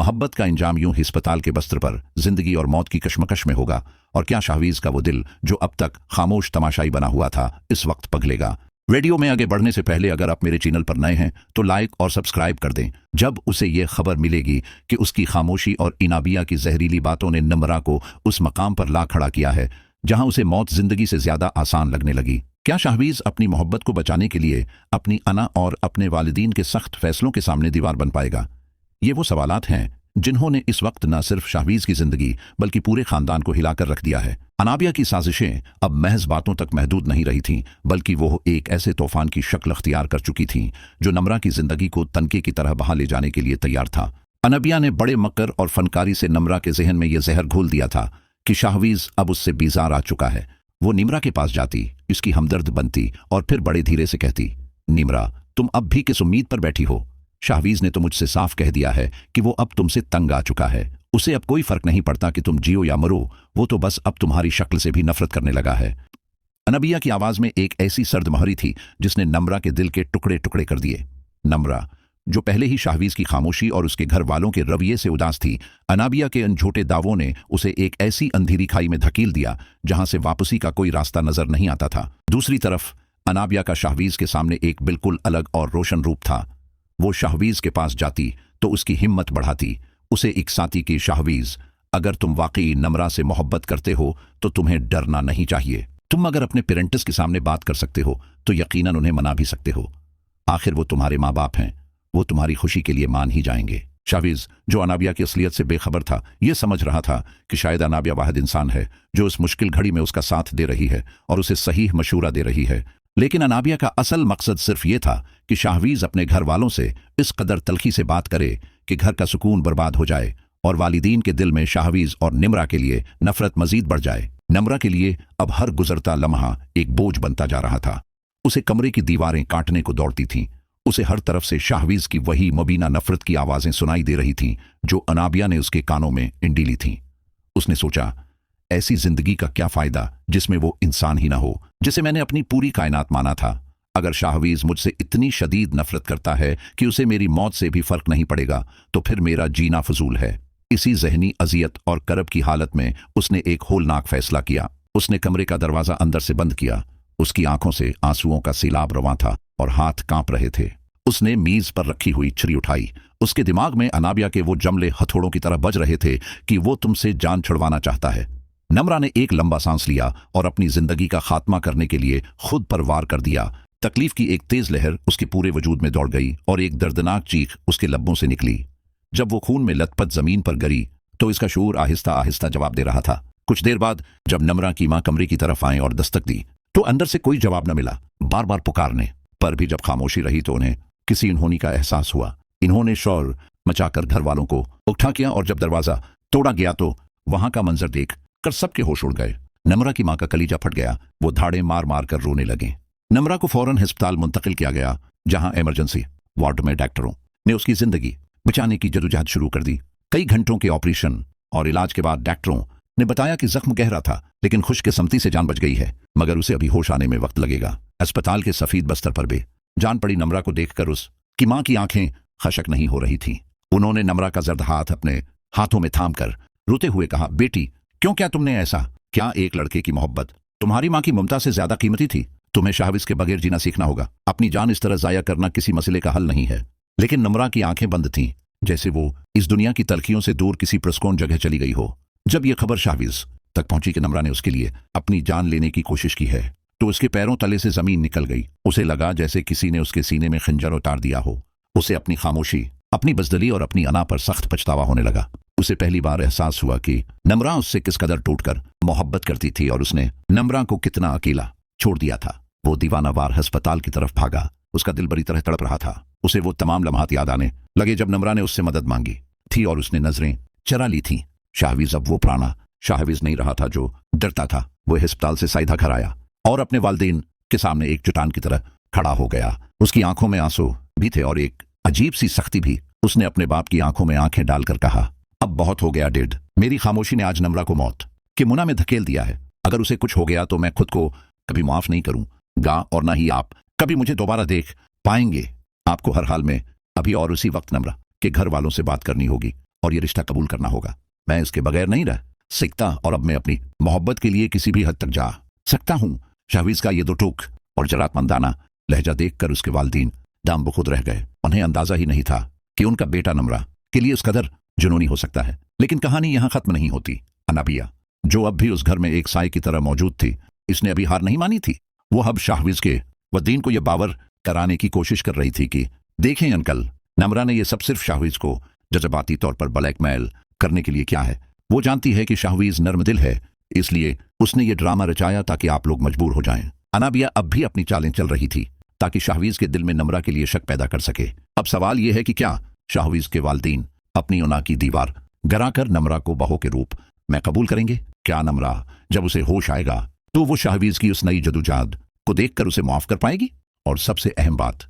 मोहब्बत का इंजाम यूं ही अस्पताल के बस्तर पर जिंदगी और मौत की कशमकश में होगा, और क्या शाहवीज का वो दिल जो अब तक खामोश तमाशाई बना हुआ था इस वक्त पगलेगा। वीडियो में आगे बढ़ने से पहले अगर आप मेरे चैनल पर नए हैं तो लाइक और सब्सक्राइब कर दें। जब उसे ये खबर मिलेगी कि उसकी खामोशी और इनाबिया की जहरीली बातों ने नम्रा को उस मकाम पर ला खड़ा किया है जहां उसे मौत जिंदगी से ज्यादा आसान लगने लगी, क्या शाहवीज अपनी मोहब्बत को बचाने के लिए अपनी अना और अपने वालिदीन के सख्त फैसलों के सामने दीवार बन पाएगा? ये वो सवालात हैं जिन्होंने इस वक्त न सिर्फ शाहवीज की जिंदगी बल्कि पूरे खानदान को हिलाकर रख दिया है। अनाबिया की साजिशें अब महज बातों तक महदूद नहीं रही थीं, बल्कि वो एक ऐसे तूफान की शक्ल अख्तियार कर चुकी थीं जो नम्रा की जिंदगी को तनके की तरह बहा ले जाने के लिए तैयार था। अनाबिया ने बड़े मकर और फनकारी से नम्रा के जहन में यह जहर घोल दिया था कि शाहवीज अब उससे बीजार आ चुका है। वो निम्रा के पास जाती, इसकी हमदर्द बनती और फिर बड़े धीरे से कहती, निम्रा, तुम अब भी किस उम्मीद पर बैठी हो? शाहवीज ने तो मुझसे साफ कह दिया है कि वो अब तुमसे तंग आ चुका है। उसे अब कोई फर्क नहीं पड़ता कि तुम जियो या मरो, वो तो बस अब तुम्हारी शक्ल से भी नफरत करने लगा है। अनाबिया की आवाज में एक ऐसी सर्द मोहरी थी जिसने नम्रा के दिल के टुकड़े टुकड़े कर दिए। नम्रा, जो पहले ही शाहवीज की खामोशी और उसके घर वालों के रवैये से उदास थी, अनाबिया के इन झूठे दावों ने उसे एक ऐसी अंधेरी खाई में धकेल दिया जहां से वापसी का कोई रास्ता नजर नहीं आता था। दूसरी तरफ अनाबिया का शाहवीज के सामने एक बिल्कुल अलग और रोशन रूप था। वो शाहवीज के पास जाती तो उसकी हिम्मत बढ़ाती, उसे इकसाती कि शाहवीज, अगर तुम वाकई नम्रा से मोहब्बत करते हो तो तुम्हें डरना नहीं चाहिए। तुम अगर अपने पेरेंट्स के सामने बात कर सकते हो तो यकीनन उन्हें मना भी सकते हो। आखिर वो तुम्हारे माँ बाप हैं, वो तुम्हारी खुशी के लिए मान ही जाएंगे। शाहवीज, जो अनाबिया की असलियत से बेखबर था, यह समझ रहा था कि शायद अनाबिया वाहिद इंसान है जो उस मुश्किल घड़ी में उसका साथ दे रही है और उसे सही मशूरा दे रही है। लेकिन अनाबिया का असल मकसद सिर्फ ये था कि शाहवीज अपने घर वालों से इस कदर तलखी से बात करे कि घर का सुकून बर्बाद हो जाए और वालिदीन के दिल में शाहवीज और निम्रा के लिए नफरत मजीद बढ़ जाए। नम्रा के लिए अब हर गुजरता लम्हा एक बोझ बनता जा रहा था। उसे कमरे की दीवारें काटने को दौड़ती थीं। उसे हर तरफ से शाहवीज की वही मुबीना नफरत की आवाजें सुनाई दे रही थीं जो अनाबिया ने उसके कानों में इंडीली थीं। उसने सोचा, ऐसी जिंदगी का क्या फायदा जिसमें वो इंसान ही ना हो जिसे मैंने अपनी पूरी कायनात माना था। अगर शाहवीज मुझसे इतनी शदीद नफरत करता है कि उसे मेरी मौत से भी फर्क नहीं पड़ेगा तो फिर मेरा जीना फजूल है। इसी जहनी अजियत और करब की हालत में उसने एक होलनाक फैसला किया। उसने कमरे का दरवाजा अंदर से बंद किया। उसकी आंखों से आंसुओं का सैलाब रवां था और हाथ कांप रहे थे। उसने मीज पर रखी हुई छुरी उठाई। उसके दिमाग में अनाबिया के वो जमले हथौड़ों की तरह बज रहे थे कि वो तुमसे जान छुड़वाना चाहता है। नम्रा ने एक लंबा सांस लिया और अपनी जिंदगी का खात्मा करने के लिए खुद पर वार कर दिया। तकलीफ की एक तेज लहर उसके पूरे वजूद में दौड़ गई और एक दर्दनाक चीख उसके लब्बों से निकली। जब वो खून में लथपथ जमीन पर गिरी तो इसका शूर आहिस्ता आहिस्ता जवाब दे रहा था। कुछ देर बाद जब नम्रा की मां कमरे की तरफ आए और दस्तक दी तो अंदर से कोई जवाब न मिला। बार बार पुकारने पर भी जब खामोशी रही तो उन्हें किसी अनहोनी का एहसास हुआ। इन्होंने शोर मचाकर घर वालों को उठा किया और जब दरवाजा तोड़ा गया तो वहां का मंजर देख कर सबके होश उड़ गए। नम्रा की मां का कलीजा फट गया। वो धाड़े मार मार कर रोने लगे। नम्रा को फौरन अस्पताल मुंतकिल किया गया जहां इमरजेंसी वार्ड में डॉक्टरों ने उसकी जिंदगी बचाने की जदोजहद शुरू कर दी। कई घंटों के ऑपरेशन और इलाज के बाद डॉक्टरों ने बताया कि जख्म गहरा था लेकिन खुशकिस्मती से जान बच गई है, मगर उसे अभी होश आने में वक्त लगेगा। अस्पताल के सफेद बस्तर पर बे जान पड़ी नम्रा को देखकर उसकी मां की आंखें खशक नहीं हो रही थीं। उन्होंने नम्रा का जर्द हाथ अपने हाथों में थाम कर रोते हुए कहा, बेटी, क्यों, क्या तुमने ऐसा? क्या एक लड़के की मोहब्बत तुम्हारी मां की ममता से ज्यादा कीमती थी? तुम्हें शाहवीज के बगैर जीना सीखना होगा। अपनी जान इस तरह जाया करना किसी मसले का हल नहीं है। लेकिन नम्रा की आंखें बंद थीं, जैसे वो इस दुनिया की तलखियों से दूर किसी पुरस्कून जगह चली गई हो। जब यह खबर शाहवीज तक पहुंची कि नम्रा ने उसके लिए अपनी जान लेने की कोशिश की है तो उसके पैरों तले से जमीन निकल गई। उसे लगा जैसे किसी ने उसके सीने में खंजर उतार दिया हो। उसे अपनी खामोशी, अपनी बज़दली और अपनी अना पर सख्त पछतावा होने लगा। उसे पहली बार एहसास हुआ कि नम्रा उससे किस कदर टूटकर मोहब्बत करती थी और उसने नम्रा को कितना अकेला छोड़ दिया था। वो दीवानावार अस्पताल की तरफ भागा। उसका दिल बुरी तरह तड़प रहा था। उसे वो तमाम लम्हात याद आने लगे जब नम्रा ने उससे मदद मांगी थी और उसने नजरें चरा ली थी। शाहवीज अब वो पुराना शाहवीज नहीं रहा था जो डरता था। वो अस्पताल से सीधा घर आया और अपने वालिदैन के सामने एक चट्टान की तरह खड़ा हो गया। उसकी आंखों में आंसू भी थे और एक अजीब सी सख्ती भी। उसने अपने बाप की आंखों में आंखें डालकर कहा, अब बहुत हो गया डेड। मेरी खामोशी ने आज नम्रा को मौत के मुना में धकेल दिया है। अगर उसे कुछ हो गया तो मैं खुद को कभी माफ नहीं करूंगा और ना ही आप कभी मुझे दोबारा देख पाएंगे। आपको हर हाल में अभी और उसी वक्त नम्रा के घर वालों से बात करनी होगी और ये रिश्ता कबूल करना होगा। मैं इसके बगैर नहीं रह सकता और अब मैं अपनी मोहब्बत के लिए किसी भी हद तक जा सकता हूँ। शहवीज का ये दो टूक और जरातमंदाना लहजा देखकर उसके वालिदीन दाम बखुद रह गए। उन्हें अंदाजा ही नहीं था कि उनका बेटा नमरा के लिए उस कदर जुनूनी हो सकता है। लेकिन कहानी यहां खत्म नहीं होती। अनाबिया, जो अब भी उस घर में एक साए की तरह मौजूद थी, इसने अभी हार नहीं मानी थी। वो अब शाहवीज के वदीन को यह बावर कराने की कोशिश कर रही थी कि देखें अंकल, नमरा ने यह सब सिर्फ शाहवीज को जज्बाती तौर पर ब्लैकमेल करने के लिए क्या है। वो जानती है कि शाहवीज नर्म दिल है, इसलिए उसने ये ड्रामा रचाया ताकि आप लोग मजबूर हो जाएं। अनाबिया अब भी अपनी चालें चल रही थी ताकि शाहवीज के दिल में नमरा के लिए शक पैदा कर सके। अब सवाल यह है कि क्या शाहवीज के वालिदीन अपनी उना की दीवार गिराकर नमरा को बहू के रूप में कबूल करेंगे? क्या नमरा जब उसे होश आएगा तो वो शाहवीज की उस नई जदोजहद को देखकर उसे माफ कर पाएगी? और सबसे अहम बात,